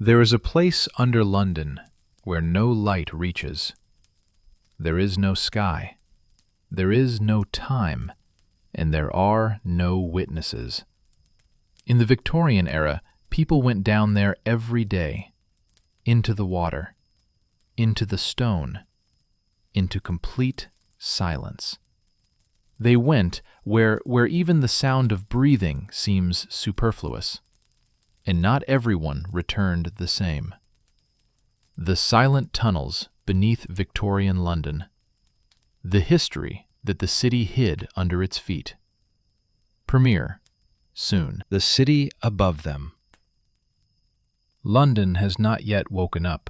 There is a place under London where no light reaches. There is no sky. There is no time, and there are no witnesses. In the Victorian era, people went down there every day, into the water, into the stone, into complete silence. They went where even the sound of breathing seems superfluous, and not everyone returned the same. The silent tunnels beneath Victorian London, the history that the city hid under its feet. Premiere, soon. The city above them. London has not yet woken up.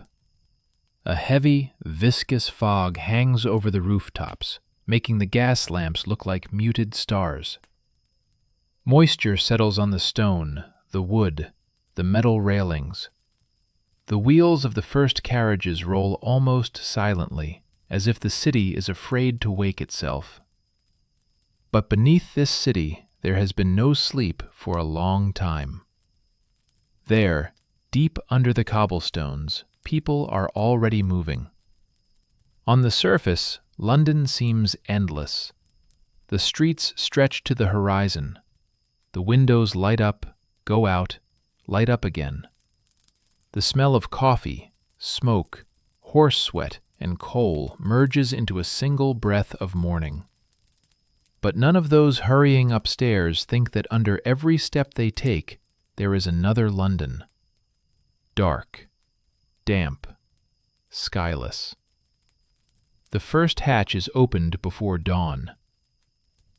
A heavy, viscous fog hangs over the rooftops, making the gas lamps look like muted stars. Moisture settles on the stone, the wood, the metal railings. The wheels of the first carriages roll almost silently, as if the city is afraid to wake itself. But beneath this city there has been no sleep for a long time. There, deep under the cobblestones, people are already moving. On the surface, London seems endless. The streets stretch to the horizon. The windows light up, go out, light up again. The smell of coffee, smoke, horse sweat, and coal merges into a single breath of morning. But none of those hurrying upstairs think that under every step they take, there is another London. Dark, damp, skyless. The first hatch is opened before dawn.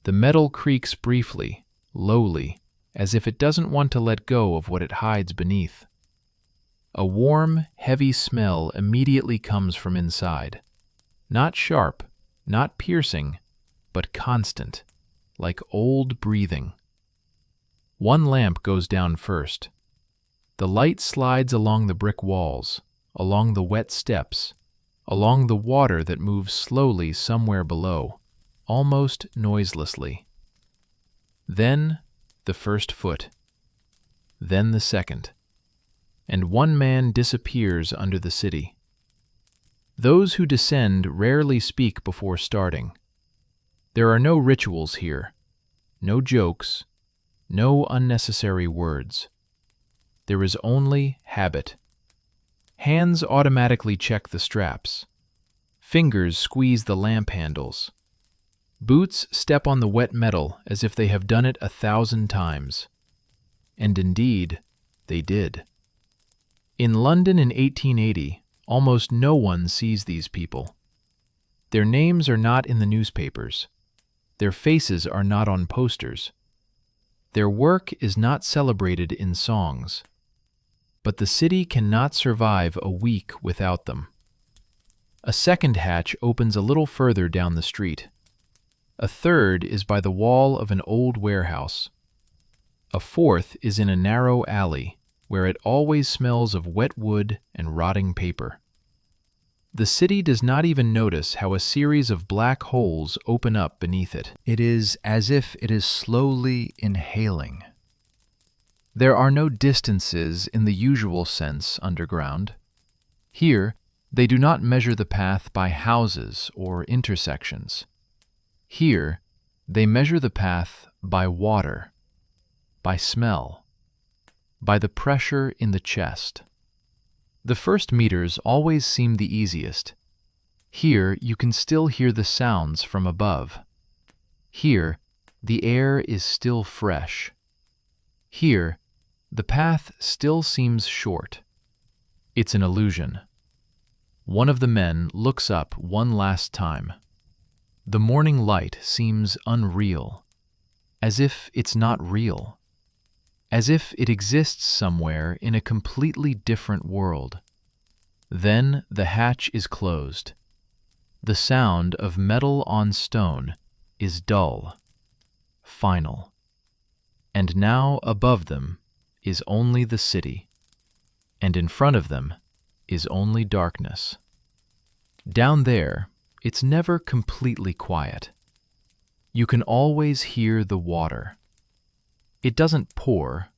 The metal creaks briefly, lowly, as if it doesn't want to let go of what it hides beneath. A warm, heavy smell immediately comes from inside. Not sharp, not piercing, but constant, like old breathing. One lamp goes down first. The light slides along the brick walls, along the wet steps, along the water that moves slowly somewhere below, almost noiselessly. Then the first foot, then the second, and one man disappears under the city. Those who descend rarely speak before starting. There are no rituals here, no jokes, no unnecessary words. There is only habit. Hands automatically check the straps. Fingers squeeze the lamp handles. Boots step on the wet metal as if they have done it 1,000 times. And indeed, they did. In London in 1880, almost no one sees these people. Their names are not in the newspapers. Their faces are not on posters. Their work is not celebrated in songs. But the city cannot survive a week without them. A second hatch opens a little further down the street. A third is by the wall of an old warehouse. A fourth is in a narrow alley, where it always smells of wet wood and rotting paper. The city does not even notice how a series of black holes open up beneath it. It is as if it is slowly inhaling. There are no distances in the usual sense underground. Here, they do not measure the path by houses or intersections. Here, they measure the path by water, by smell, by the pressure in the chest. The first meters always seem the easiest. Here you can still hear the sounds from above. Here, the air is still fresh. Here, the path still seems short. It's an illusion. One of the men looks up one last time. The morning light seems unreal, as if it's not real. As if it exists somewhere in a completely different world. Then the hatch is closed. The sound of metal on stone is dull, final. And now above them is only the city, and in front of them is only darkness. Down there, it's never completely quiet. You can always hear the water. It doesn't pour,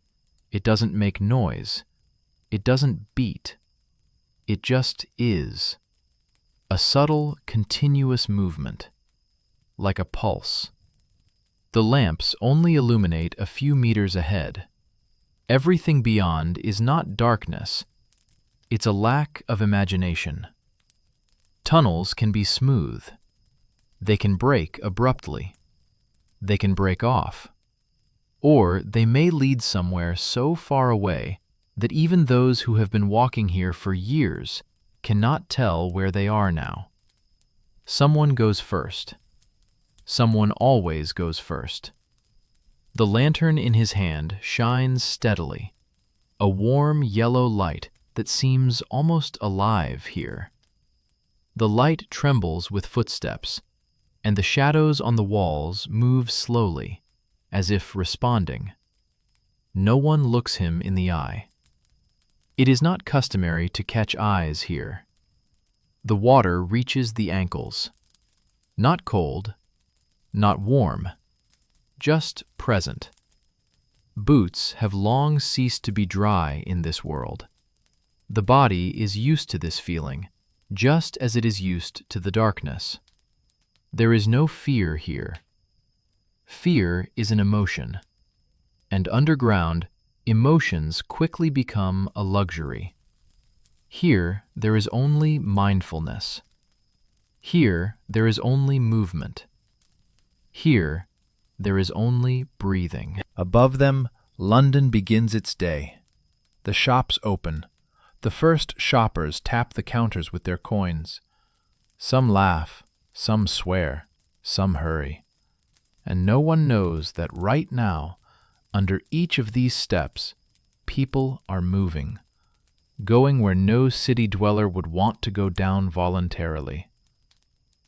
it doesn't make noise, It doesn't beat. It just is. A subtle, continuous movement, like a pulse. The lamps only illuminate a few meters ahead. Everything beyond is not darkness. It's a lack of imagination. Tunnels can be smooth. They can break abruptly. They can break off. Or they may lead somewhere so far away that even those who have been walking here for years cannot tell where they are now. Someone goes first. Someone always goes first. The lantern in his hand shines steadily, a warm yellow light that seems almost alive here. The light trembles with footsteps, and the shadows on the walls move slowly, as if responding. No one looks him in the eye. It is not customary to catch eyes here. The water reaches the ankles. Not cold, not warm, just present. Boots have long ceased to be dry in this world. The body is used to this feeling, just as it is used to the darkness. There is no fear here. Fear is an emotion, and underground, emotions quickly become a luxury. Here, there is only mindfulness. Here, there is only movement. Here, there is only breathing. Above them, London begins its day. The shops open. The first shoppers tap the counters with their coins. Some laugh, some swear, some hurry. And no one knows that right now, under each of these steps, people are moving, going where no city dweller would want to go down voluntarily.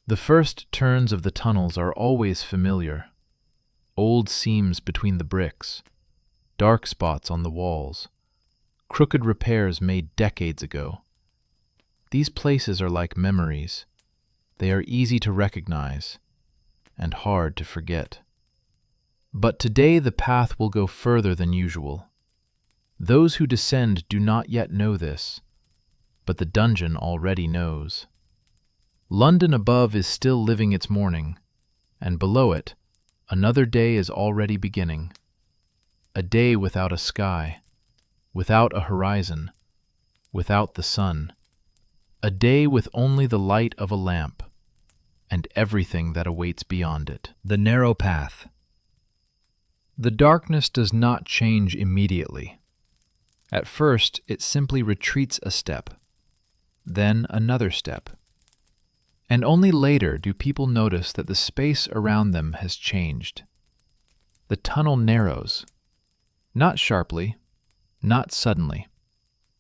The first turns of the tunnels are always familiar. Old seams between the bricks, dark spots on the walls, crooked repairs made decades ago. These places are like memories. They are easy to recognize and hard to forget. But today the path will go further than usual. Those who descend do not yet know this, but the dungeon already knows. London above is still living its morning, and below it, another day is already beginning. A day without a sky, without a horizon, without the sun. A day with only the light of a lamp, and everything that awaits beyond it. The narrow path. The darkness does not change immediately. At first, it simply retreats a step, then another step. And only later do people notice that the space around them has changed. The tunnel narrows, not sharply, not suddenly,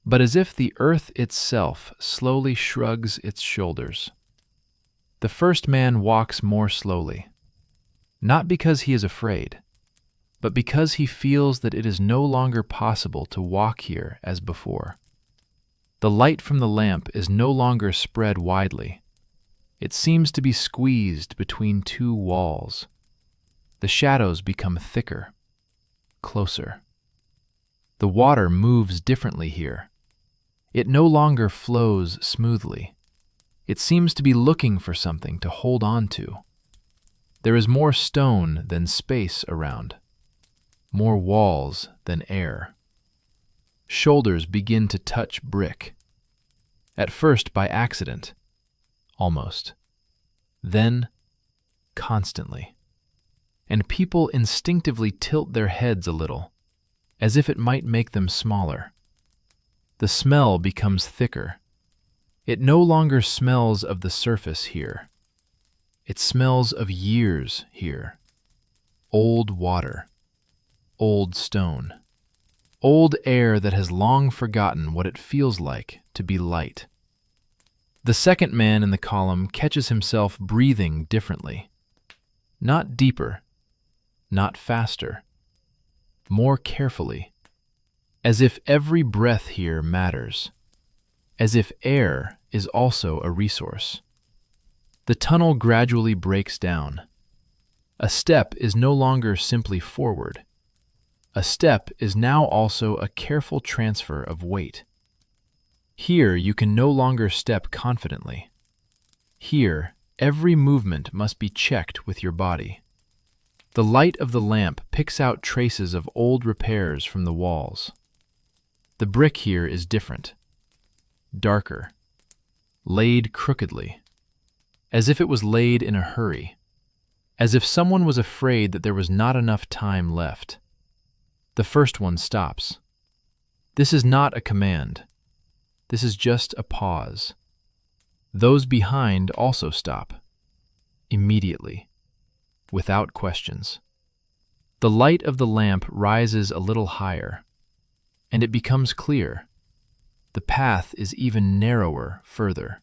but as if the earth itself slowly shrugs its shoulders. The first man walks more slowly, not because he is afraid, but because he feels that it is no longer possible to walk here as before. The light from the lamp is no longer spread widely. It seems to be squeezed between two walls. The shadows become thicker, closer. The water moves differently here. It no longer flows smoothly. It seems to be looking for something to hold on to. There is more stone than space around, more walls than air. Shoulders begin to touch brick, at first by accident, almost, then constantly. And people instinctively tilt their heads a little, as if it might make them smaller. The smell becomes thicker. It no longer smells of the surface here. It smells of years here. Old water, old stone, old air that has long forgotten what it feels like to be light. The second man in the column catches himself breathing differently. Not deeper, not faster, more carefully, as if every breath here matters, as if air is also a resource. The tunnel gradually breaks down. A step is no longer simply forward. A step is now also a careful transfer of weight. Here you can no longer step confidently. Here, every movement must be checked with your body. The light of the lamp picks out traces of old repairs from the walls. The brick here is different, darker, laid crookedly, as if it was laid in a hurry, as if someone was afraid that there was not enough time left. The first one stops. This is not a command. This is just a pause. Those behind also stop, immediately, without questions. The light of the lamp rises a little higher, and it becomes clear. The path is even narrower further.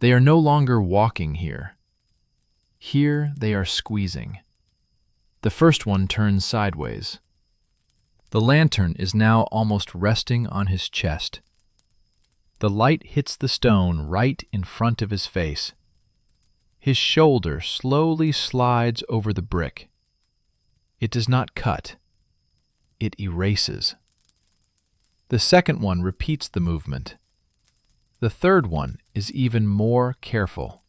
They are no longer walking here. Here they are squeezing. The first one turns sideways. The lantern is now almost resting on his chest. The light hits the stone right in front of his face. His shoulder slowly slides over the brick. It does not cut. It erases. The second one repeats the movement. The third one is even more careful.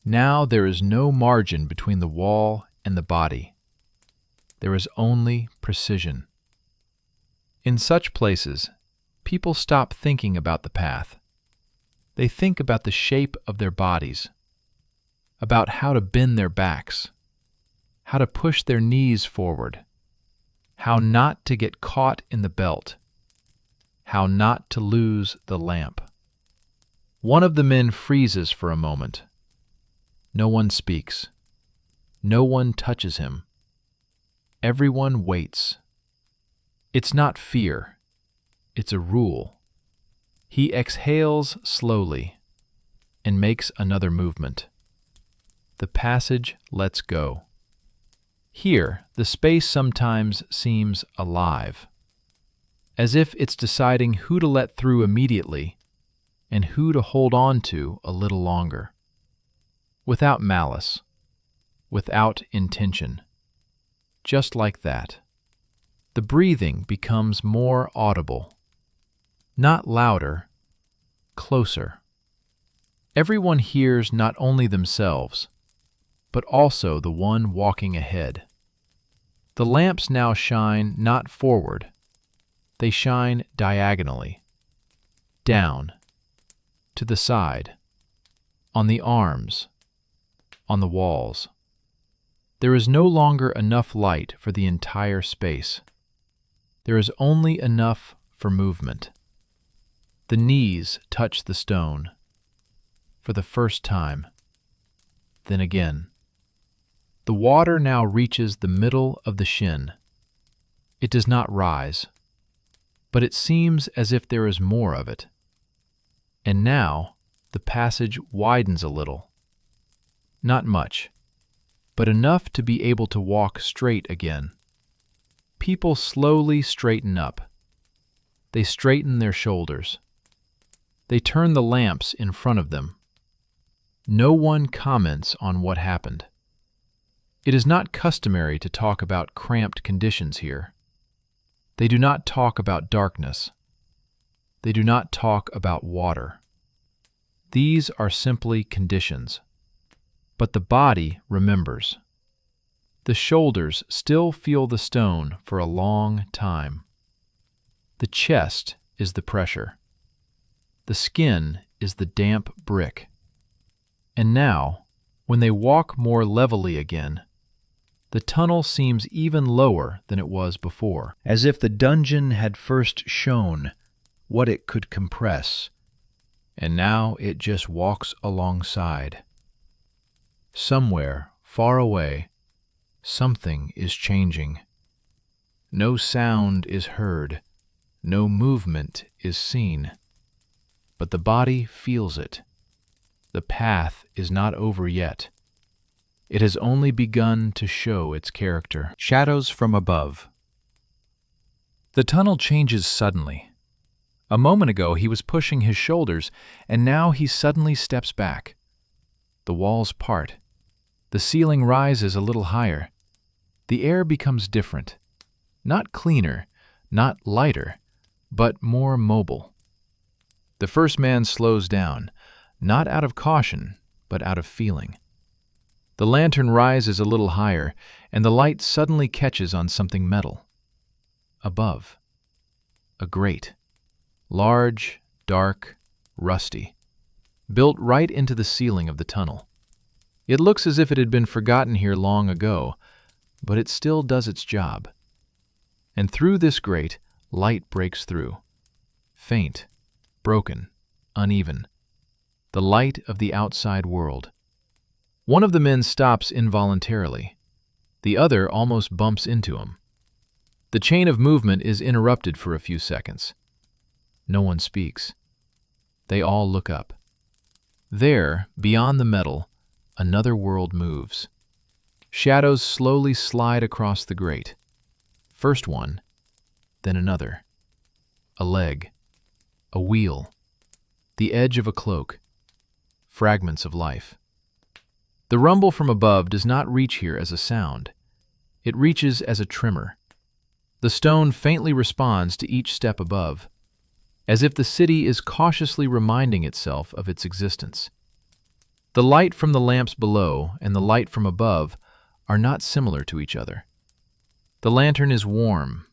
Now there is no margin between the wall and the body. There is only precision. In such places, people stop thinking about the path. They think about the shape of their bodies, about how to bend their backs, how to push their knees forward, how not to get caught in the belt, how not to lose the lamp. One of the men freezes for a moment. No one speaks. No one touches him. Everyone waits. It's not fear. It's a rule. He exhales slowly and makes another movement. The passage lets go. Here, the space sometimes seems alive, as if it's deciding who to let through immediately and who to hold on to a little longer. Without malice, without intention. Just like that. The breathing becomes more audible. Not louder, closer. Everyone hears not only themselves, but also the one walking ahead. The lamps now shine not forward. They shine diagonally, down, to the side, on the arms, on the walls. There is no longer enough light for the entire space. There is only enough for movement. The knees touch the stone. For the first time. Then again. The water now reaches the middle of the shin. It does not rise, but it seems as if there is more of it. And now the passage widens a little. Not much, but enough to be able to walk straight again. People slowly straighten up. They straighten their shoulders. They turn the lamps in front of them. No one comments on what happened. It is not customary to talk about cramped conditions here. They do not talk about darkness. They do not talk about water. These are simply conditions. But the body remembers. The shoulders still feel the stone for a long time. The chest is the pressure. The skin is the damp brick. And now, when they walk more levelly again, the tunnel seems even lower than it was before, as if the dungeon had first shown what it could compress, and now it just walks alongside. Somewhere, far away, something is changing. No sound is heard, no movement is seen, but the body feels it. The path is not over yet. It has only begun to show its character. Shadows from above. The tunnel changes suddenly. A moment ago he was pushing his shoulders, and now he suddenly steps back. The walls part. The ceiling rises a little higher. The air becomes different. Not cleaner, not lighter, but more mobile. The first man slows down, not out of caution, but out of feeling. The lantern rises a little higher, and the light suddenly catches on something metal. Above. A grate. Large, dark, rusty. Built right into the ceiling of the tunnel. It looks as if it had been forgotten here long ago, but it still does its job. And through this grate, light breaks through. Faint, broken, uneven. The light of the outside world. One of the men stops involuntarily. The other almost bumps into him. The chain of movement is interrupted for a few seconds. No one speaks. They all look up. There, beyond the metal, another world moves. Shadows slowly slide across the grate. First one, then another. A leg. A wheel. The edge of a cloak. Fragments of life. The rumble from above does not reach here as a sound. It reaches as a tremor. The stone faintly responds to each step above, as if the city is cautiously reminding itself of its existence. The light from the lamps below and the light from above are not similar to each other. The lantern is warm,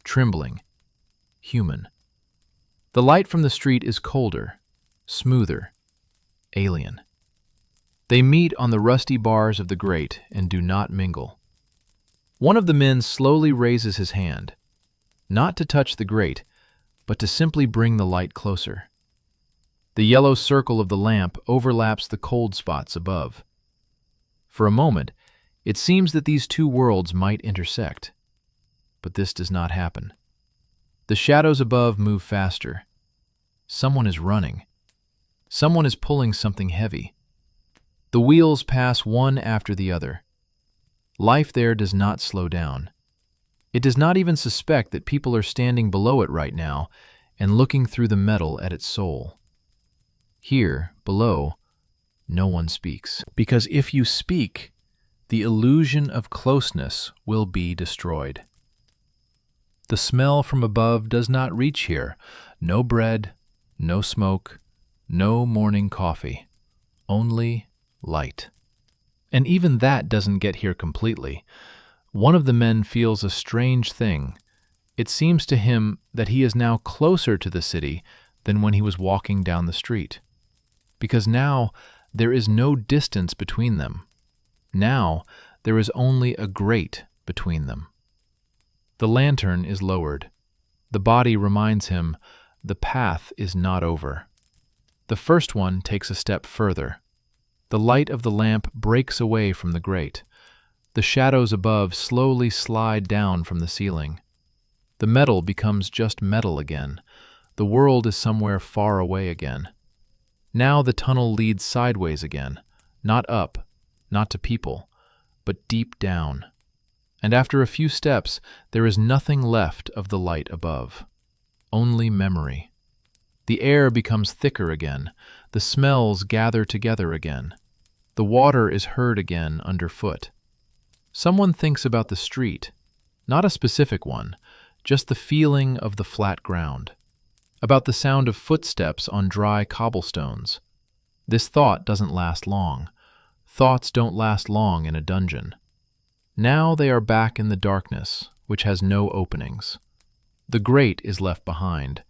trembling, human. The light from the street is colder, smoother, alien. They meet on the rusty bars of the grate and do not mingle. One of the men slowly raises his hand, not to touch the grate, but to simply bring the light closer. The yellow circle of the lamp overlaps the cold spots above. For a moment, it seems that these two worlds might intersect. But this does not happen. The shadows above move faster. Someone is running. Someone is pulling something heavy. The wheels pass one after the other. Life there does not slow down. It does not even suspect that people are standing below it right now and looking through the metal at its soul. Here, below, no one speaks. Because if you speak, the illusion of closeness will be destroyed. The smell from above does not reach here. No bread, no smoke, no morning coffee. Only light. And even that doesn't get here completely. One of the men feels a strange thing. It seems to him that he is now closer to the city than when he was walking down the street. Because now there is no distance between them. Now there is only a grate between them. The lantern is lowered. The body reminds him the path is not over. The first one takes a step further. The light of the lamp breaks away from the grate. The shadows above slowly slide down from the ceiling. The metal becomes just metal again. The world is somewhere far away again. Now the tunnel leads sideways again, not up, not to people, but deep down. And after a few steps, there is nothing left of the light above. Only memory. The air becomes thicker again. The smells gather together again. The water is heard again underfoot. Someone thinks about the street, not a specific one, just the feeling of the flat ground, about the sound of footsteps on dry cobblestones. This thought doesn't last long. Thoughts don't last long in a dungeon. Now they are back in the darkness, which has no openings. The grate is left behind,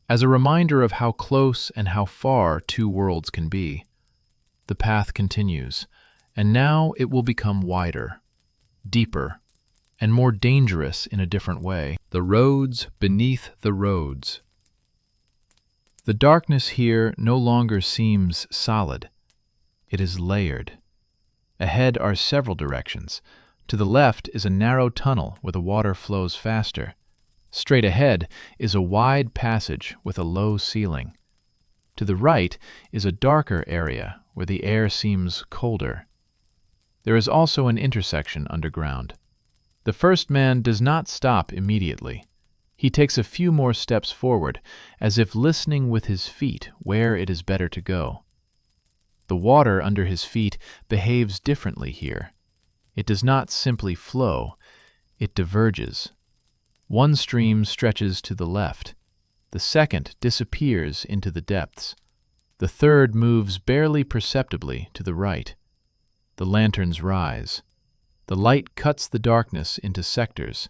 as a reminder of how close and how far two worlds can be. The path continues, and now it will become wider, deeper, and more dangerous in a different way. The roads beneath the roads. The darkness here no longer seems solid. It is layered. Ahead are several directions. To the left is a narrow tunnel where the water flows faster. Straight ahead is a wide passage with a low ceiling. To the right is a darker area where the air seems colder. There is also an intersection underground. The first man does not stop immediately. He takes a few more steps forward, as if listening with his feet where it is better to go. The water under his feet behaves differently here. It does not simply flow, it diverges. One stream stretches to the left. The second disappears into the depths. The third moves barely perceptibly to the right. The lanterns rise. The light cuts the darkness into sectors.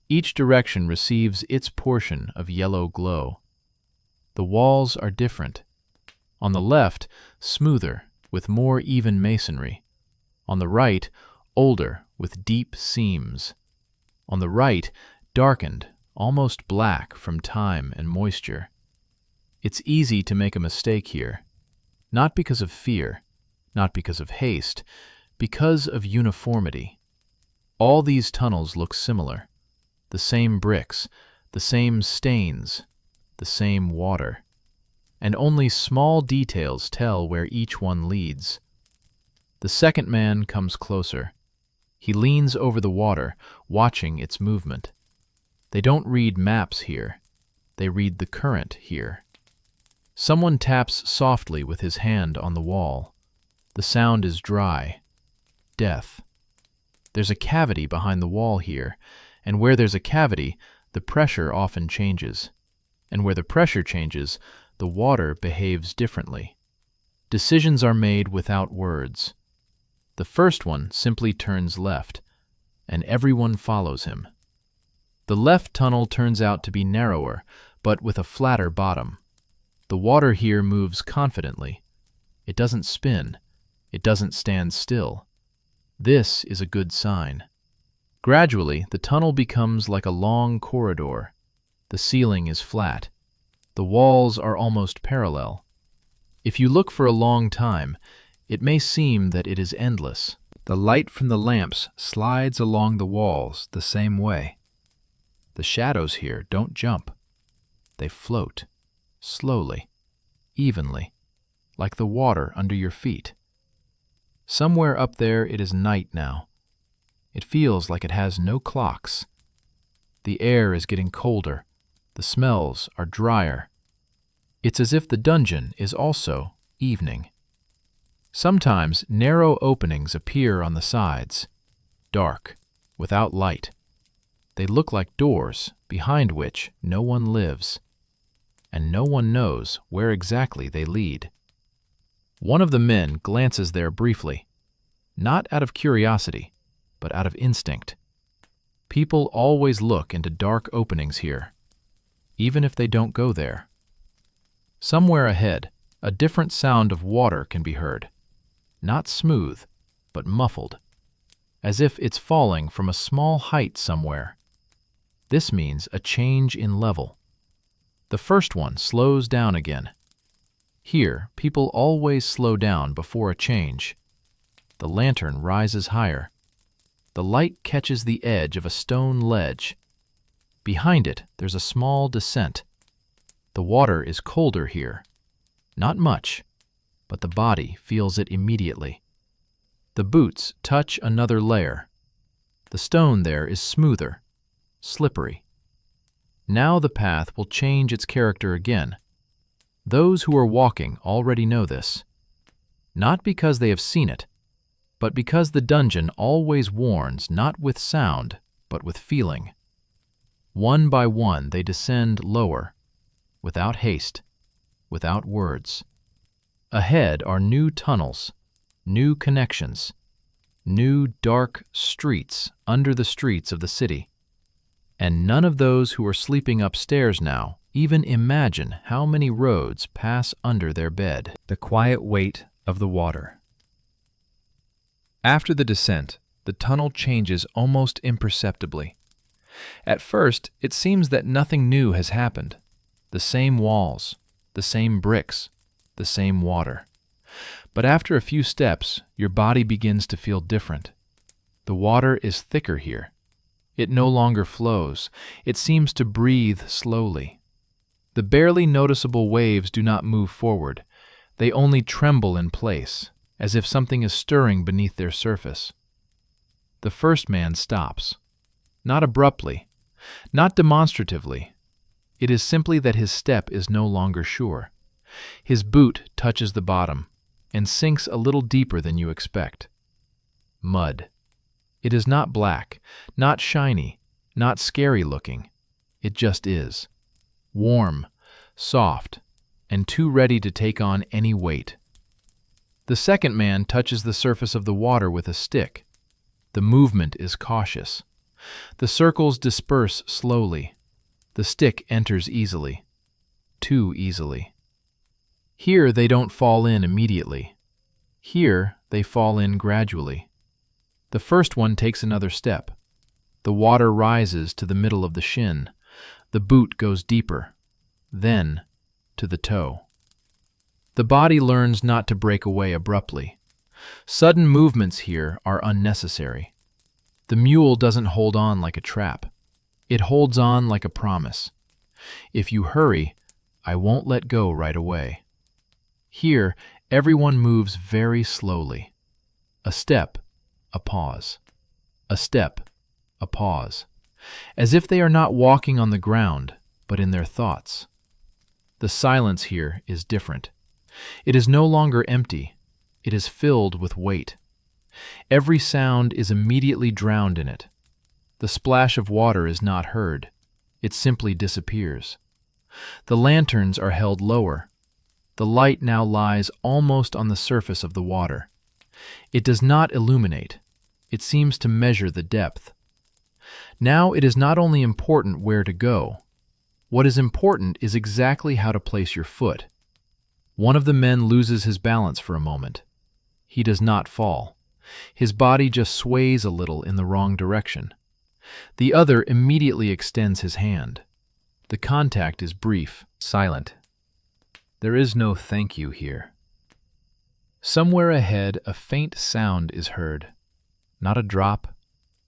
Each direction receives its portion of yellow glow. The walls are different. On the left, smoother, with more even masonry. On the right, older, with deep seams. On the right, darkened, almost black from time and moisture. It's easy to make a mistake here, not because of fear, not because of haste, because of uniformity. All these tunnels look similar. The same bricks, the same stains, the same water. And only small details tell where each one leads. The second man comes closer. He leans over the water, watching its movement. They don't read maps here. They read the current here. Someone taps softly with his hand on the wall. The sound is dry. Death. There's a cavity behind the wall here, and where there's a cavity, the pressure often changes. And where the pressure changes, the water behaves differently. Decisions are made without words. The first one simply turns left, and everyone follows him. The left tunnel turns out to be narrower, but with a flatter bottom. The water here moves confidently. It doesn't spin. It doesn't stand still. This is a good sign. Gradually, the tunnel becomes like a long corridor. The ceiling is flat. The walls are almost parallel. If you look for a long time, it may seem that it is endless. The light from the lamps slides along the walls the same way. The shadows here don't jump. They float, slowly, evenly, like the water under your feet. Somewhere up there it is night now. It feels like it has no clocks. The air is getting colder. The smells are drier. It's as if the dungeon is also evening. Sometimes narrow openings appear on the sides, dark, without light. They look like doors behind which no one lives, and no one knows where exactly they lead. One of the men glances there briefly, not out of curiosity, but out of instinct. People always look into dark openings here, even if they don't go there. Somewhere ahead, a different sound of water can be heard, not smooth, but muffled, as if it's falling from a small height somewhere. This means a change in level. The first one slows down again. Here, people always slow down before a change. The lantern rises higher. The light catches the edge of a stone ledge. Behind it, there's a small descent. The water is colder here. Not much, but the body feels it immediately. The boots touch another layer. The stone there is smoother, slippery. Now the path will change its character again. Those who are walking already know this, not because they have seen it, but because the dungeon always warns not with sound, but with feeling. One by one they descend lower, without haste, without words. Ahead are new tunnels, new connections, new dark streets under the streets of the city. And none of those who are sleeping upstairs now even imagine how many roads pass under their bed. The quiet weight of the water. After the descent, the tunnel changes almost imperceptibly. At first, it seems that nothing new has happened. The same walls, the same bricks, the same water. But after a few steps, your body begins to feel different. The water is thicker here. It no longer flows. It seems to breathe slowly. The barely noticeable waves do not move forward. They only tremble in place, as if something is stirring beneath their surface. The first man stops. Not abruptly, not demonstratively. It is simply that his step is no longer sure. His boot touches the bottom and sinks a little deeper than you expect. Mud. It is not black, not shiny, not scary looking. It just is. Warm, soft, and too ready to take on any weight. The second man touches the surface of the water with a stick. The movement is cautious. The circles disperse slowly. The stick enters easily. Too easily. Here they don't fall in immediately. Here they fall in gradually. The first one takes another step. The water rises to the middle of the shin. The boot goes deeper. Then to the toe. The body learns not to break away abruptly. Sudden movements here are unnecessary. The mule doesn't hold on like a trap. It holds on like a promise. If you hurry, I won't let go right away. Here, everyone moves very slowly. A step, a pause. A step, a pause. As if they are not walking on the ground, but in their thoughts. The silence here is different. It is no longer empty. It is filled with weight. Every sound is immediately drowned in it. The splash of water is not heard. It simply disappears. The lanterns are held lower. The light now lies almost on the surface of the water. It does not illuminate. It seems to measure the depth. Now it is not only important where to go. What is important is exactly how to place your foot. One of the men loses his balance for a moment. He does not fall. His body just sways a little in the wrong direction. The other immediately extends his hand. The contact is brief, silent. There is no thank you here. Somewhere ahead, a faint sound is heard. Not a drop,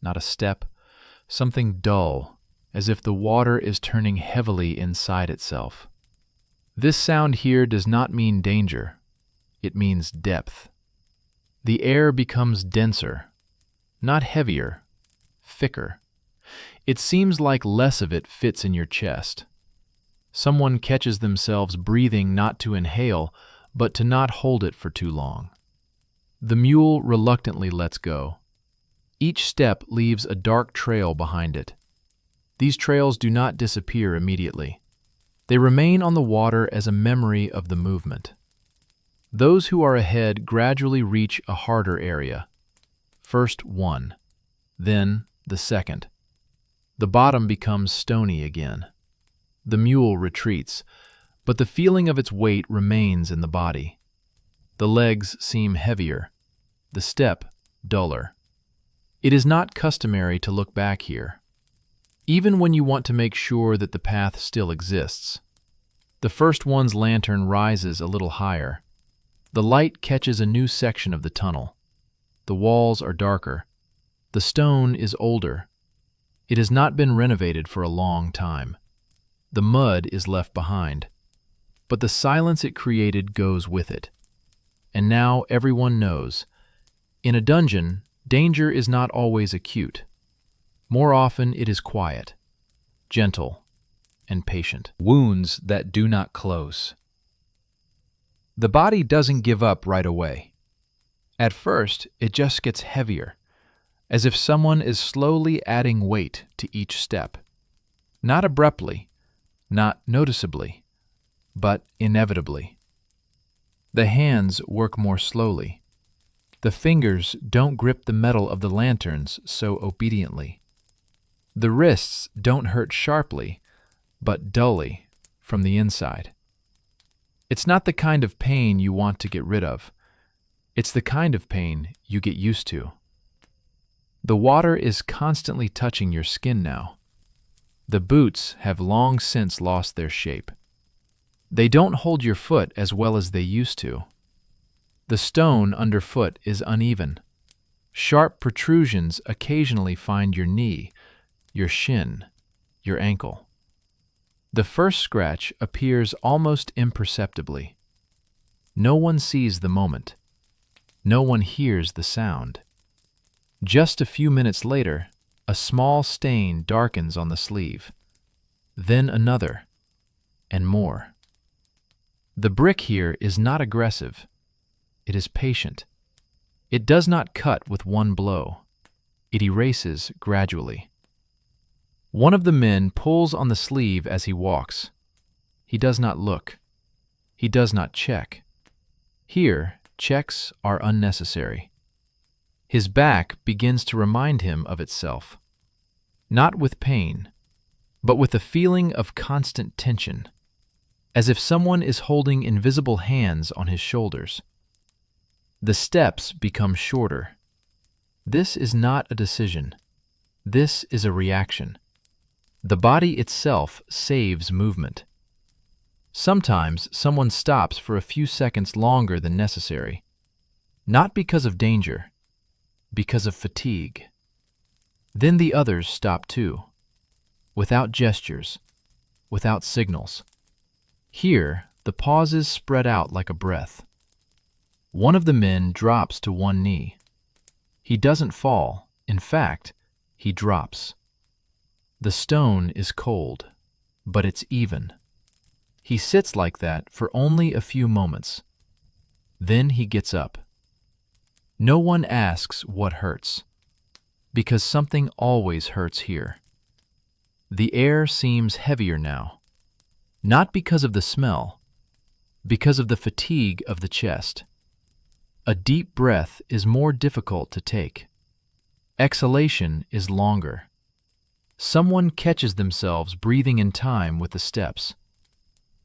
not a step, something dull, as if the water is turning heavily inside itself. This sound here does not mean danger. It means depth. The air becomes denser, not heavier, thicker. It seems like less of it fits in your chest. Someone catches themselves breathing not to inhale, but to not hold it for too long. The mule reluctantly lets go. Each step leaves a dark trail behind it. These trails do not disappear immediately. They remain on the water as a memory of the movement. Those who are ahead gradually reach a harder area. First one, then the second. The bottom becomes stony again. The mule retreats, but the feeling of its weight remains in the body. The legs seem heavier, the step duller. It is not customary to look back here, even when you want to make sure that the path still exists. The first one's lantern rises a little higher. The light catches a new section of the tunnel. The walls are darker. The stone is older. It has not been renovated for a long time. The mud is left behind, but the silence it created goes with it. And now everyone knows. In a dungeon, danger is not always acute. More often it is quiet, gentle, and patient. Wounds that do not close. The body doesn't give up right away. At first, it just gets heavier, as if someone is slowly adding weight to each step. Not abruptly, not noticeably, but inevitably. The hands work more slowly. The fingers don't grip the metal of the lanterns so obediently. The wrists don't hurt sharply, but dully from the inside. It's not the kind of pain you want to get rid of. It's the kind of pain you get used to. The water is constantly touching your skin now. The boots have long since lost their shape. They don't hold your foot as well as they used to. The stone underfoot is uneven. Sharp protrusions occasionally find your knee, your shin, your ankle. The first scratch appears almost imperceptibly. No one sees the moment. No one hears the sound. Just a few minutes later, a small stain darkens on the sleeve. Then another, and more. The brick here is not aggressive. It is patient. It does not cut with one blow. It erases gradually. One of the men pulls on the sleeve as he walks. He does not look. He does not check. Here, checks are unnecessary. His back begins to remind him of itself, not with pain, but with a feeling of constant tension, as if someone is holding invisible hands on his shoulders. The steps become shorter. This is not a decision. This is a reaction. The body itself saves movement. Sometimes someone stops for a few seconds longer than necessary, not because of danger, because of fatigue. Then the others stop too, without gestures, without signals. Here, the pauses spread out like a breath. One of the men drops to one knee. He doesn't fall. In fact, he drops. The stone is cold, but it's even. He sits like that for only a few moments. Then he gets up. No one asks what hurts, because something always hurts here. The air seems heavier now, not because of the smell, because of the fatigue of the chest. A deep breath is more difficult to take. Exhalation is longer. Someone catches themselves breathing in time with the steps.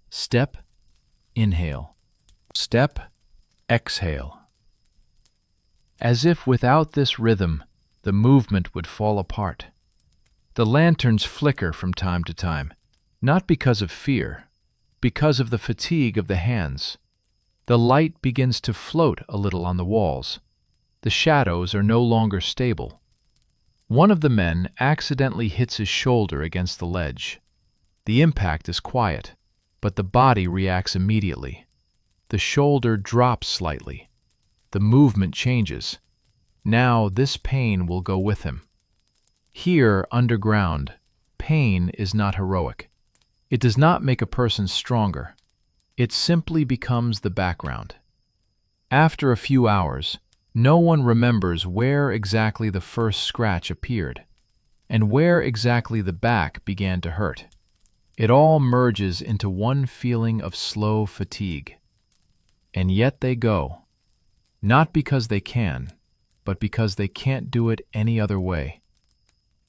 Step, inhale. Step, exhale. As if without this rhythm, the movement would fall apart. The lanterns flicker from time to time, not because of fear, because of the fatigue of the hands. The light begins to float a little on the walls. The shadows are no longer stable. One of the men accidentally hits his shoulder against the ledge. The impact is quiet, but the body reacts immediately. The shoulder drops slightly. The movement changes. Now this pain will go with him. Here, underground, pain is not heroic. It does not make a person stronger. It simply becomes the background. After a few hours, no one remembers where exactly the first scratch appeared, and where exactly the back began to hurt. It all merges into one feeling of slow fatigue. And yet they go, not because they can, but because they can't do it any other way.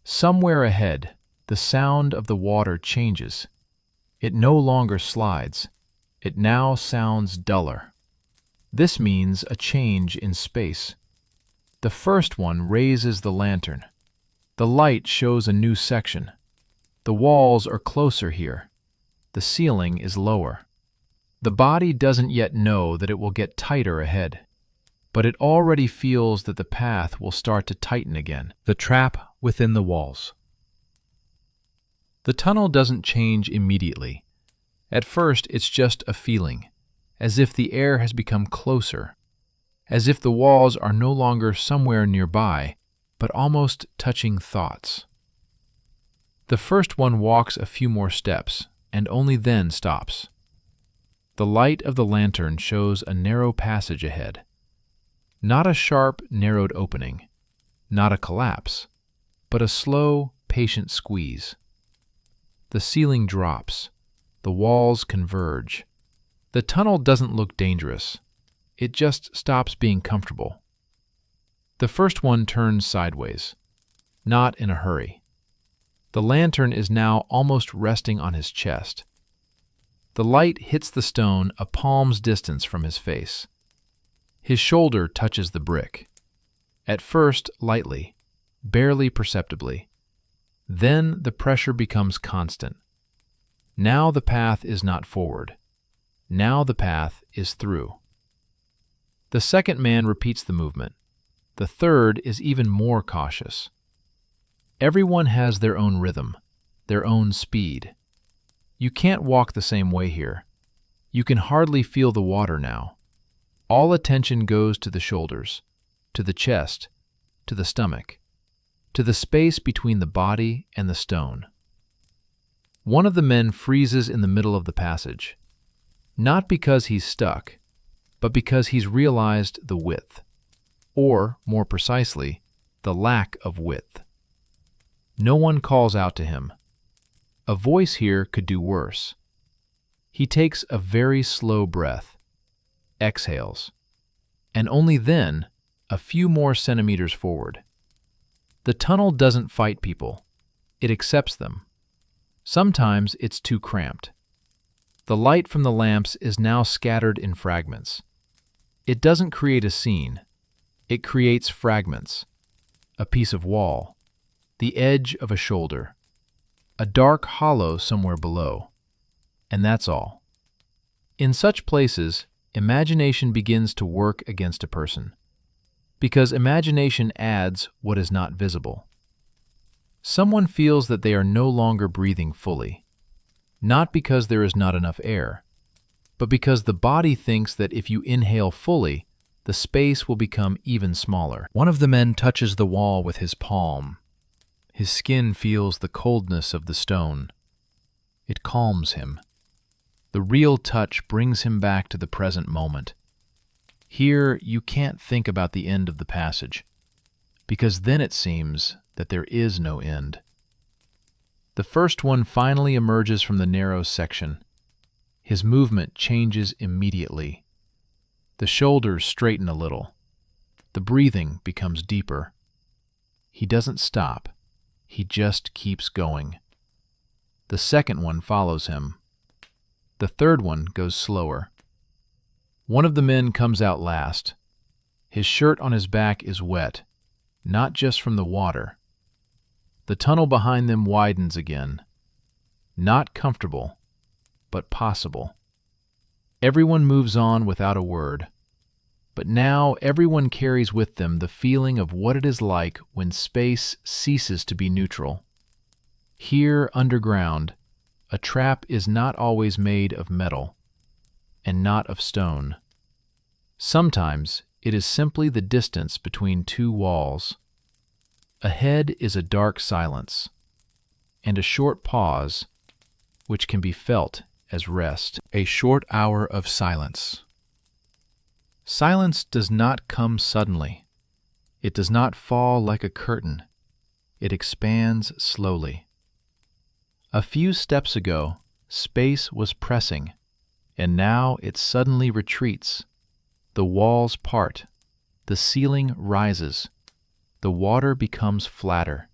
Somewhere ahead, the sound of the water changes. It no longer slides. It now sounds duller. This means a change in space. The first one raises the lantern. The light shows a new section. The walls are closer here. The ceiling is lower. The body doesn't yet know that it will get tighter ahead, but it already feels that the path will start to tighten again. The trap within the walls. The tunnel doesn't change immediately. At first, it's just a feeling, as if the air has become closer, as if the walls are no longer somewhere nearby, but almost touching thoughts. The first one walks a few more steps, and only then stops. The light of the lantern shows a narrow passage ahead. Not a sharp, narrowed opening, not a collapse, but a slow, patient squeeze. The ceiling drops. The walls converge. The tunnel doesn't look dangerous. It just stops being comfortable. The first one turns sideways, not in a hurry. The lantern is now almost resting on his chest. The light hits the stone a palm's distance from his face. His shoulder touches the brick. At first, lightly, barely perceptibly. Then the pressure becomes constant. Now the path is not forward. Now the path is through. The second man repeats the movement. The third is even more cautious. Everyone has their own rhythm, their own speed. You can't walk the same way here. You can hardly feel the water now. All attention goes to the shoulders, to the chest, to the stomach, to the space between the body and the stone. One of the men freezes in the middle of the passage, not because he's stuck, but because he's realized the width, or, more precisely, the lack of width. No one calls out to him. A voice here could do worse. He takes a very slow breath, exhales, and only then a few more centimeters forward. The tunnel doesn't fight people, it accepts them. Sometimes it's too cramped. The light from the lamps is now scattered in fragments. It doesn't create a scene, it creates fragments. A piece of wall, the edge of a shoulder, a dark hollow somewhere below, and that's all. In such places, imagination begins to work against a person, because imagination adds what is not visible. Someone feels that they are no longer breathing fully, not because there is not enough air, but because the body thinks that if you inhale fully, the space will become even smaller. One of the men touches the wall with his palm. His skin feels the coldness of the stone. It calms him. The real touch brings him back to the present moment. Here, you can't think about the end of the passage, because then it seems that there is no end. The first one finally emerges from the narrow section. His movement changes immediately. The shoulders straighten a little. The breathing becomes deeper. He doesn't stop. He just keeps going. The second one follows him. The third one goes slower. One of the men comes out last. His shirt on his back is wet, not just from the water. The tunnel behind them widens again. Not comfortable, but possible. Everyone moves on without a word. But now everyone carries with them the feeling of what it is like when space ceases to be neutral. Here, underground, a trap is not always made of metal, and not of stone. Sometimes it is simply the distance between two walls. Ahead is a dark silence, and a short pause, which can be felt as rest. A short hour of silence. Silence does not come suddenly. It does not fall like a curtain. It expands slowly. A few steps ago, space was pressing, and now it suddenly retreats. The walls part. The ceiling rises. The water becomes flatter.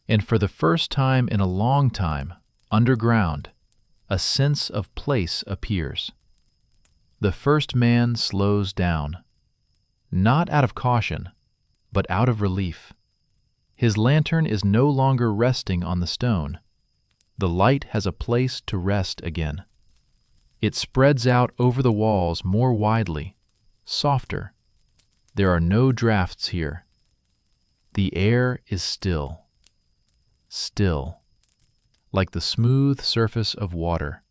And for the first time in a long time, underground, a sense of place appears. The first man slows down, not out of caution, but out of relief. His lantern is no longer resting on the stone. The light has a place to rest again. It spreads out over the walls more widely, softer. There are no drafts here. The air is still, still, like the smooth surface of water.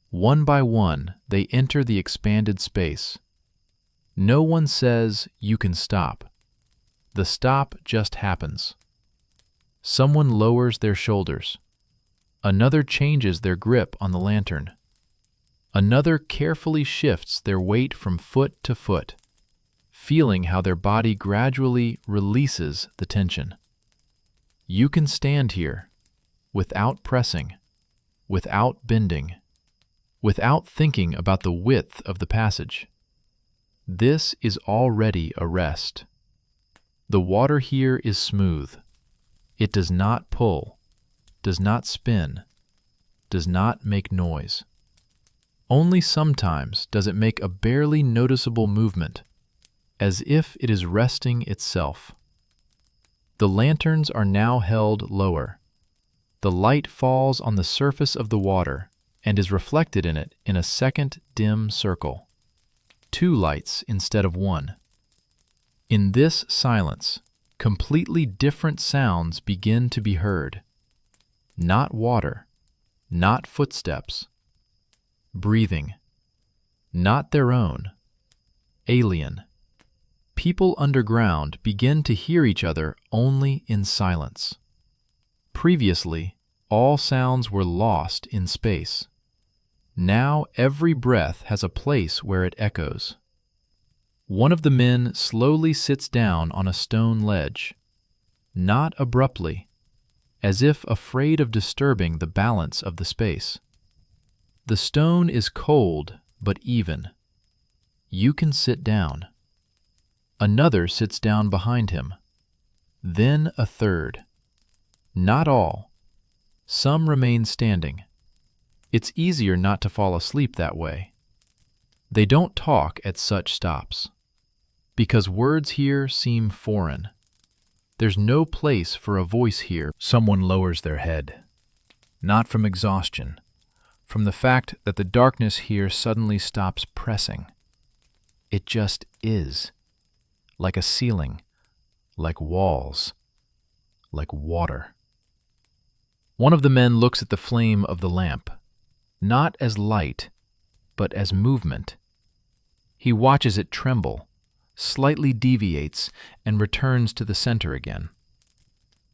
One by one, they enter the expanded space. No one says, "You can stop." The stop just happens. Someone lowers their shoulders. Another changes their grip on the lantern. Another carefully shifts their weight from foot to foot, feeling how their body gradually releases the tension. You can stand here, without pressing, without bending, without thinking about the width of the passage. This is already a rest. The water here is smooth. It does not pull, does not spin, does not make noise. Only sometimes does it make a barely noticeable movement, as if it is resting itself. The lanterns are now held lower. The light falls on the surface of the water and is reflected in it in a second dim circle. Two lights instead of one. In this silence, completely different sounds begin to be heard. Not water, not footsteps. Breathing. Not their own. Alien. People underground begin to hear each other only in silence. Previously, all sounds were lost in space. Now every breath has a place where it echoes. One of the men slowly sits down on a stone ledge, not abruptly, as if afraid of disturbing the balance of the space. The stone is cold but even. You can sit down. Another sits down behind him. Then a third. Not all. Some remain standing. It's easier not to fall asleep that way. They don't talk at such stops, because words here seem foreign. There's no place for a voice here. Someone lowers their head, not from exhaustion, from the fact that the darkness here suddenly stops pressing. It just is, like a ceiling, like walls, like water. One of the men looks at the flame of the lamp, not as light, but as movement. He watches it tremble, slightly deviates, and returns to the center again.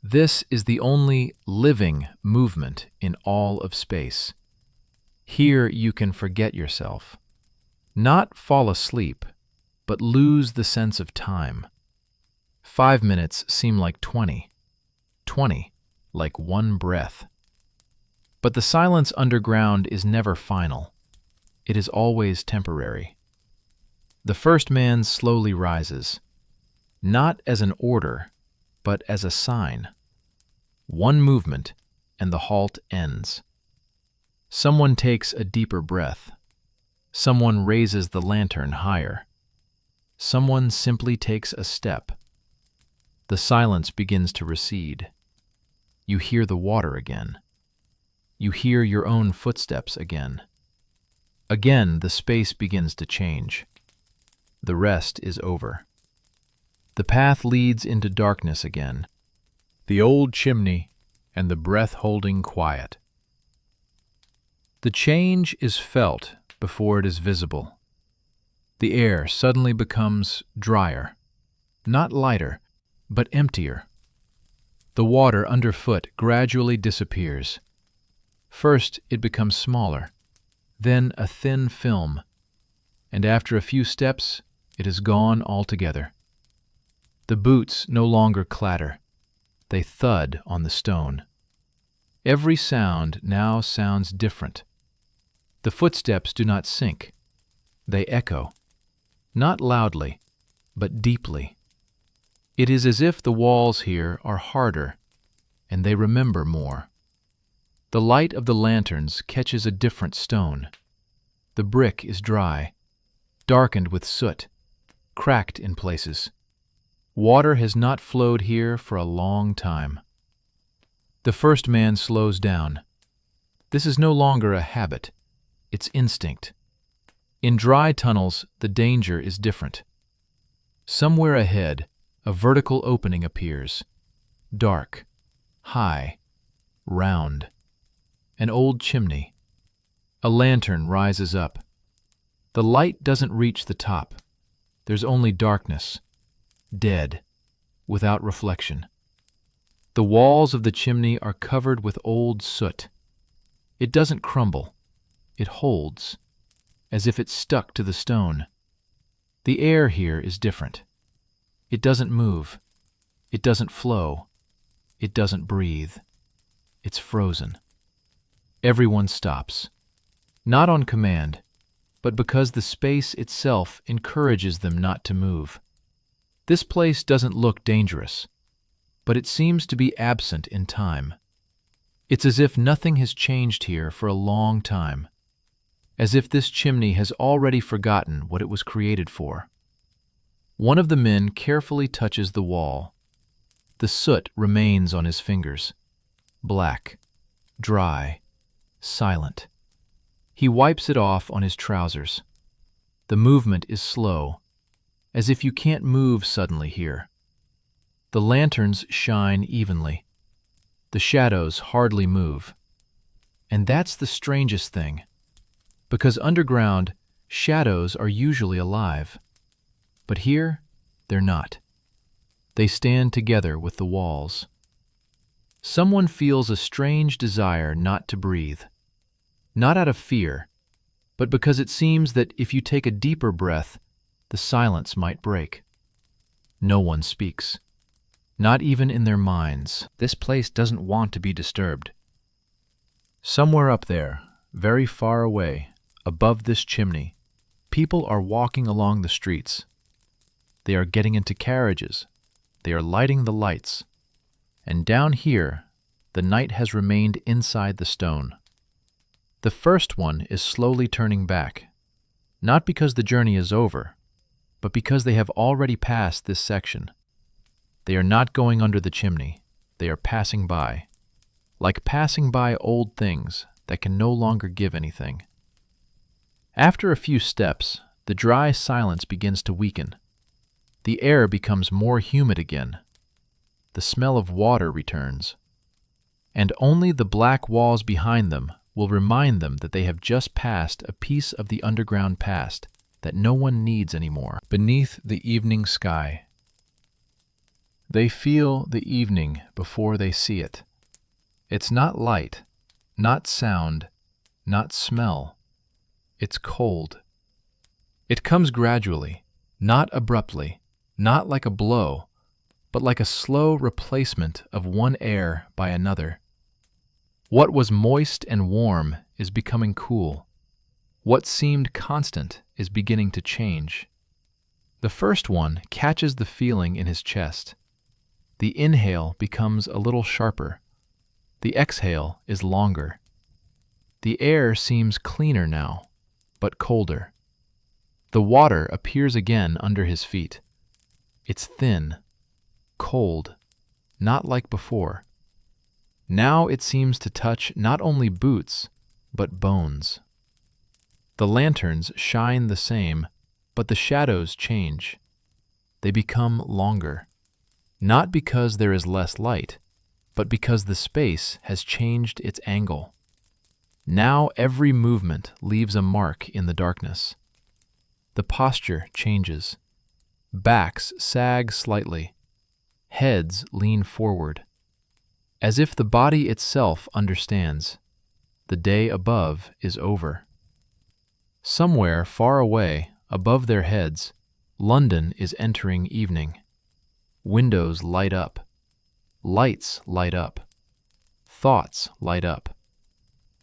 This is the only living movement in all of space. Here you can forget yourself. Not fall asleep, but lose the sense of time. 5 minutes seem like 20. 20, like one breath. But the silence underground is never final. It is always temporary. The first man slowly rises, not as an order, but as a sign. One movement, and the halt ends. Someone takes a deeper breath. Someone raises the lantern higher. Someone simply takes a step. The silence begins to recede. You hear the water again. You hear your own footsteps again. Again, the space begins to change. The rest is over. The path leads into darkness again. The old chimney and the breath-holding quiet. The change is felt before it is visible. The air suddenly becomes drier, not lighter, but emptier. The water underfoot gradually disappears. First, it becomes smaller, then a thin film, and after a few steps, it is gone altogether. The boots no longer clatter. They thud on the stone. Every sound now sounds different. The footsteps do not sink. They echo, not loudly, but deeply. It is as if the walls here are harder, and they remember more. The light of the lanterns catches a different stone. The brick is dry, darkened with soot, cracked in places. Water has not flowed here for a long time. The first man slows down. This is no longer a habit. It's instinct. In dry tunnels, the danger is different. Somewhere ahead, a vertical opening appears. Dark, high, round. An old chimney. A lantern rises up. The light doesn't reach the top. There's only darkness, dead, without reflection. The walls of the chimney are covered with old soot. It doesn't crumble. It holds, as if it stuck to the stone. The air here is different. It doesn't move. It doesn't flow. It doesn't breathe. It's frozen. Everyone stops, not on command, but because the space itself encourages them not to move. This place doesn't look dangerous, but it seems to be absent in time. It's as if nothing has changed here for a long time, as if this chimney has already forgotten what it was created for. One of the men carefully touches the wall. The soot remains on his fingers, black, dry, silent. He wipes it off on his trousers. The movement is slow, as if you can't move suddenly here. The lanterns shine evenly. The shadows hardly move. And that's the strangest thing, because underground, shadows are usually alive. But here, they're not. They stand together with the walls. Someone feels a strange desire not to breathe. Not out of fear, but because it seems that if you take a deeper breath, the silence might break. No one speaks, not even in their minds. This place doesn't want to be disturbed. Somewhere up there, very far away, above this chimney, people are walking along the streets. They are getting into carriages. They are lighting the lights. And down here, the night has remained inside the stone. The first one is slowly turning back, not because the journey is over, but because they have already passed this section. They are not going under the chimney. They are passing by, like passing by old things that can no longer give anything. After a few steps, the dry silence begins to weaken. The air becomes more humid again. The smell of water returns. And only the black walls behind them will remind them that they have just passed a piece of the underground past that no one needs anymore. Beneath the evening sky, they feel the evening before they see it. It's not light, not sound, not smell. It's cold. It comes gradually, not abruptly, not like a blow, but like a slow replacement of one air by another. What was moist and warm is becoming cool. What seemed constant is beginning to change. The first one catches the feeling in his chest. The inhale becomes a little sharper. The exhale is longer. The air seems cleaner now, but colder. The water appears again under his feet. It's thin, cold, not like before. Now it seems to touch not only boots, but bones. The lanterns shine the same, but the shadows change. They become longer, not because there is less light, but because the space has changed its angle. Now every movement leaves a mark in the darkness. The posture changes. Backs sag slightly. Heads lean forward. As if the body itself understands. The day above is over. Somewhere far away, above their heads, London is entering evening. Windows light up. Lights light up. Thoughts light up.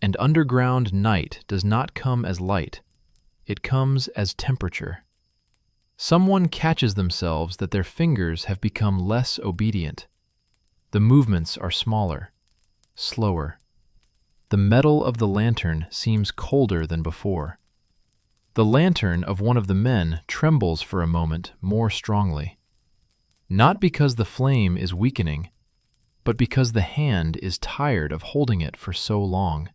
And underground night does not come as light. It comes as temperature. Someone catches themselves that their fingers have become less obedient. The movements are smaller, slower. The metal of the lantern seems colder than before. The lantern of one of the men trembles for a moment more strongly. Not because the flame is weakening, but because the hand is tired of holding it for so long.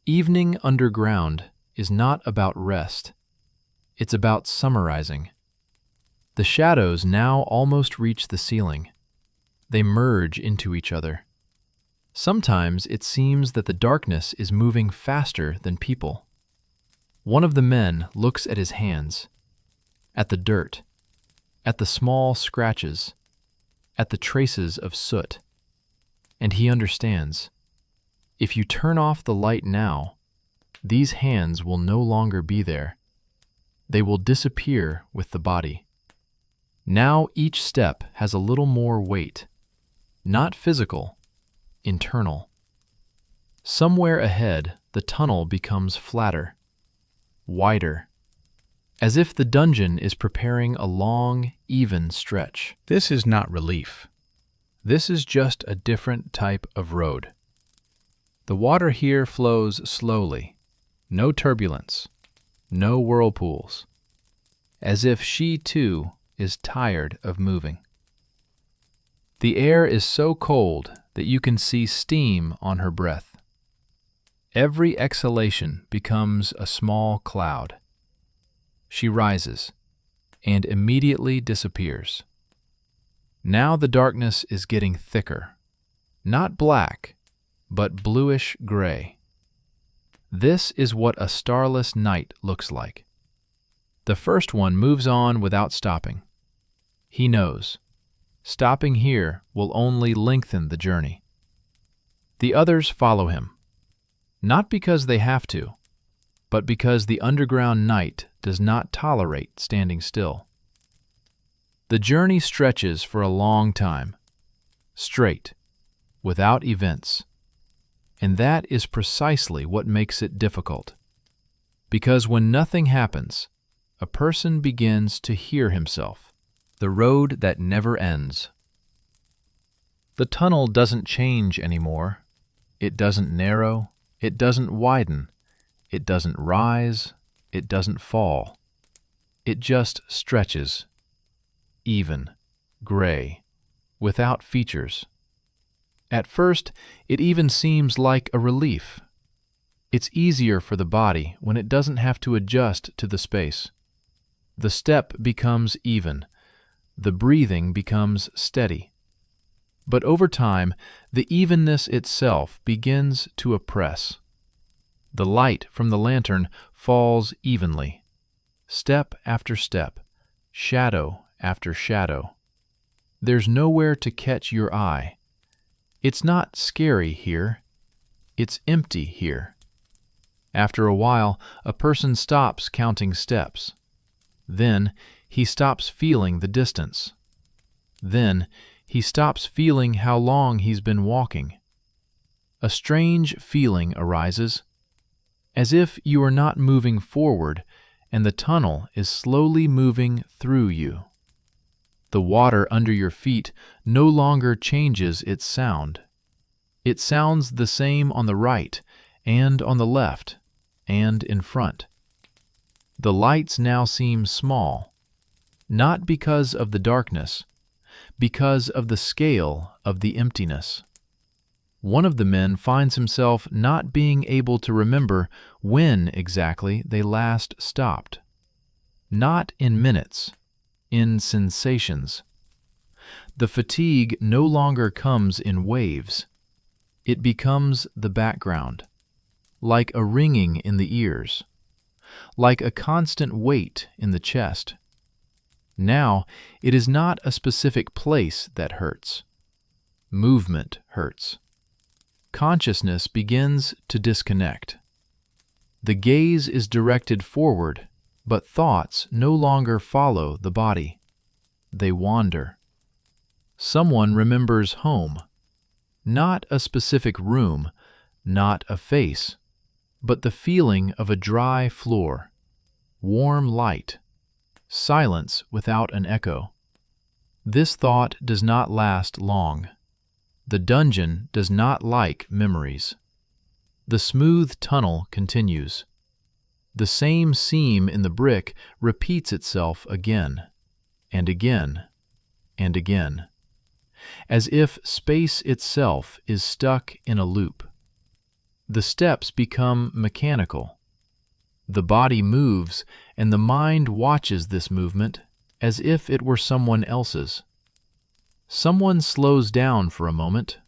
Evening underground is not about rest. It's about summarizing. The shadows now almost reach the ceiling. They merge into each other. Sometimes it seems that the darkness is moving faster than people. One of the men looks at his hands, at the dirt, at the small scratches, at the traces of soot, and he understands. If you turn off the light now, these hands will no longer be there. They will disappear with the body. Now each step has a little more weight. Not physical, internal. Somewhere ahead, the tunnel becomes flatter, wider, as if the dungeon is preparing a long, even stretch. This is not relief. This is just a different type of road. The water here flows slowly, no turbulence, no whirlpools, as if she too is tired of moving. The air is so cold that you can see steam on her breath. Every exhalation becomes a small cloud. She rises and immediately disappears. Now the darkness is getting thicker, not black, but bluish-gray. This is what a starless night looks like. The first one moves on without stopping. He knows. Stopping here will only lengthen the journey. The others follow him, not because they have to, but because the underground night does not tolerate standing still. The journey stretches for a long time, straight, without events. And that is precisely what makes it difficult. Because when nothing happens, a person begins to hear himself. The road that never ends. The tunnel doesn't change anymore. It doesn't narrow. It doesn't widen. It doesn't rise. It doesn't fall. It just stretches. Even, gray, without features. At first, it even seems like a relief. It's easier for the body when it doesn't have to adjust to the space. The step becomes even. The breathing becomes steady. But over time, the evenness itself begins to oppress. The light from the lantern falls evenly, step after step, shadow after shadow. There's nowhere to catch your eye. It's not scary here. It's empty here. After a while, a person stops counting steps. Then he stops feeling the distance. Then he stops feeling how long he's been walking. A strange feeling arises, as if you are not moving forward and the tunnel is slowly moving through you. The water under your feet no longer changes its sound. It sounds the same on the right and on the left and in front. The lights now seem small, not because of the darkness, because of the scale of the emptiness. One of the men finds himself not being able to remember when exactly they last stopped. Not in minutes, in sensations. The fatigue no longer comes in waves. It becomes the background, like a ringing in the ears, like a constant weight in the chest. Now, it is not a specific place that hurts. Movement hurts. Consciousness begins to disconnect. The gaze is directed forward, but thoughts no longer follow the body. They wander. Someone remembers home. Not a specific room, not a face, but the feeling of a dry floor, warm light, silence without an echo. This thought does not last long. The dungeon does not like memories. The smooth tunnel continues. The same seam in the brick repeats itself again, and again, and again, as if space itself is stuck in a loop. The steps become mechanical. The body moves, and the mind watches this movement as if it were someone else's. Someone slows down for a moment,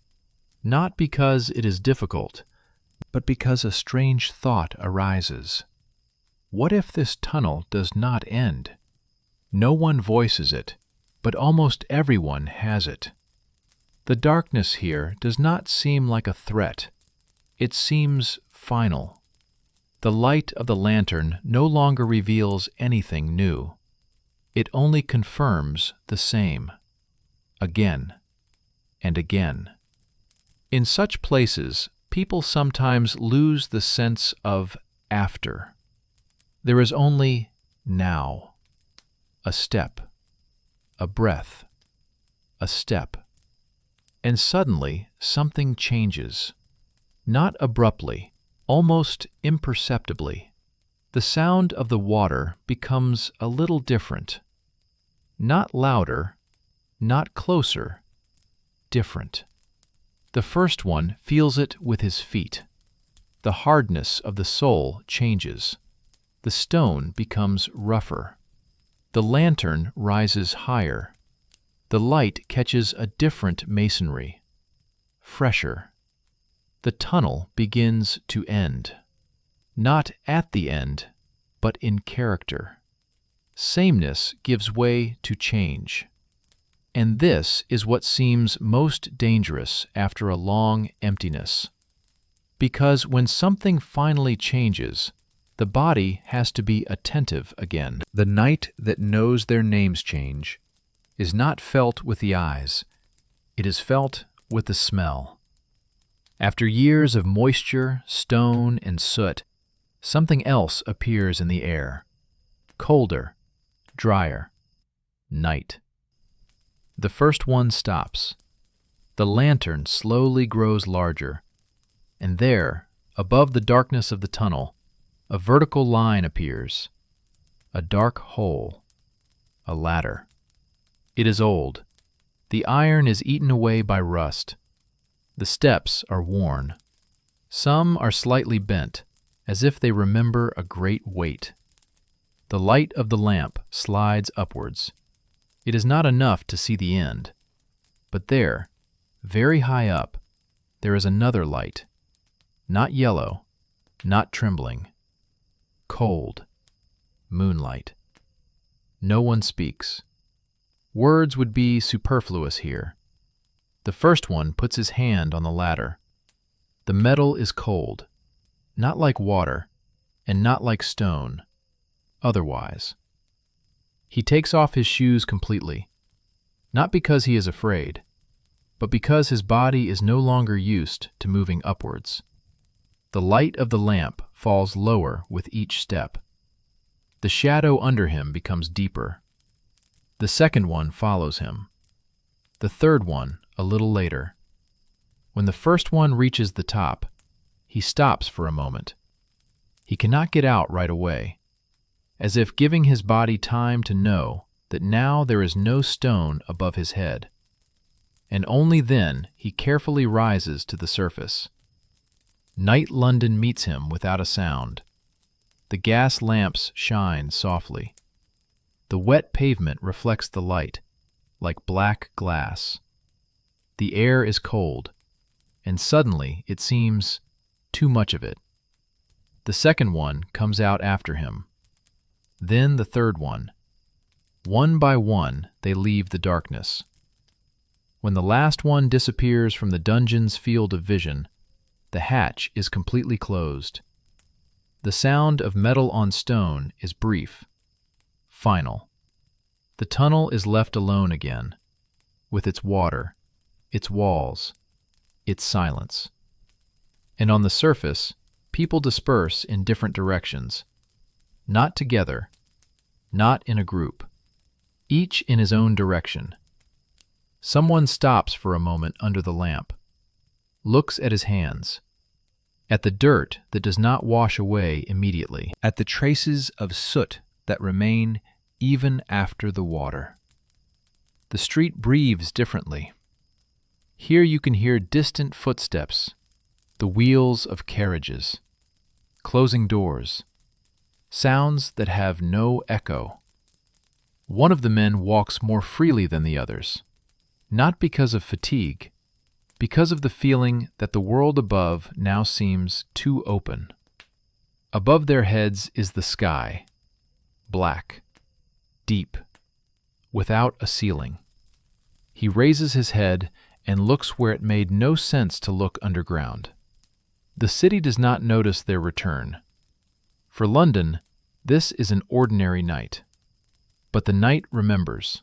not because it is difficult, but because a strange thought arises. What if this tunnel does not end? No one voices it, but almost everyone has it. The darkness here does not seem like a threat. It seems final. The light of the lantern no longer reveals anything new. It only confirms the same. Again and again. In such places, people sometimes lose the sense of after. There is only now. A step, a breath, a step. And suddenly something changes. Not abruptly, almost imperceptibly. The sound of the water becomes a little different. Not louder, not closer, different. The first one feels it with his feet. The hardness of the sole changes. The stone becomes rougher. The lantern rises higher. The light catches a different masonry, fresher. The tunnel begins to end. Not at the end, but in character. Sameness gives way to change. And this is what seems most dangerous after a long emptiness. Because when something finally changes, the body has to be attentive again. The night that knows their names change is not felt with the eyes. It is felt with the smell. After years of moisture, stone, and soot, something else appears in the air. Colder, drier. Night. The first one stops. The lantern slowly grows larger, and there, above the darkness of the tunnel, a vertical line appears. A dark hole. A ladder. It is old. The iron is eaten away by rust. The steps are worn. Some are slightly bent, as if they remember a great weight. The light of the lamp slides upwards. It is not enough to see the end. But there, very high up, there is another light. Not yellow, not trembling. Cold. Moonlight. No one speaks. Words would be superfluous here. The first one puts his hand on the ladder. The metal is cold, not like water, and not like stone, otherwise. He takes off his shoes completely, not because he is afraid, but because his body is no longer used to moving upwards. The light of the lamp falls lower with each step. The shadow under him becomes deeper. The second one follows him. The third one a little later. When the first one reaches the top, he stops for a moment. He cannot get out right away, as if giving his body time to know that now there is no stone above his head. And only then he carefully rises to the surface. Night London meets him without a sound. The gas lamps shine softly. The wet pavement reflects the light, like black glass. The air is cold, and suddenly it seems too much of it. The second one comes out after him. Then the third one. One by one, they leave the darkness. When the last one disappears from the dungeon's field of vision, the hatch is completely closed. The sound of metal on stone is brief, final. The tunnel is left alone again, with its water, its walls, its silence. And on the surface, people disperse in different directions, not together, not in a group, each in his own direction. Someone stops for a moment under the lamp, looks at his hands, at the dirt that does not wash away immediately, at the traces of soot that remain even after the water. The street breathes differently. Here you can hear distant footsteps, the wheels of carriages, closing doors, sounds that have no echo. One of the men walks more freely than the others, not because of fatigue, because of the feeling that the world above now seems too open. Above their heads is the sky, black, deep, without a ceiling. He raises his head and looks where it made no sense to look underground. The city does not notice their return. For London, this is an ordinary night. But the night remembers.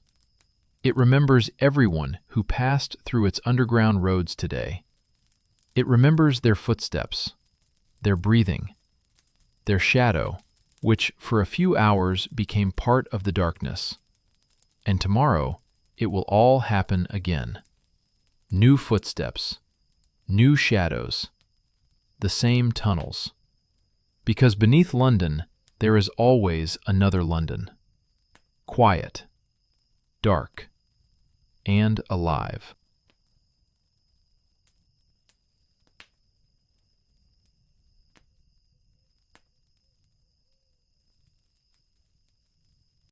It remembers everyone who passed through its underground roads today. It remembers their footsteps, their breathing, their shadow, which for a few hours became part of the darkness. And tomorrow, it will all happen again. New footsteps, new shadows, the same tunnels. Because beneath London, there is always another London. Quiet, dark, and alive.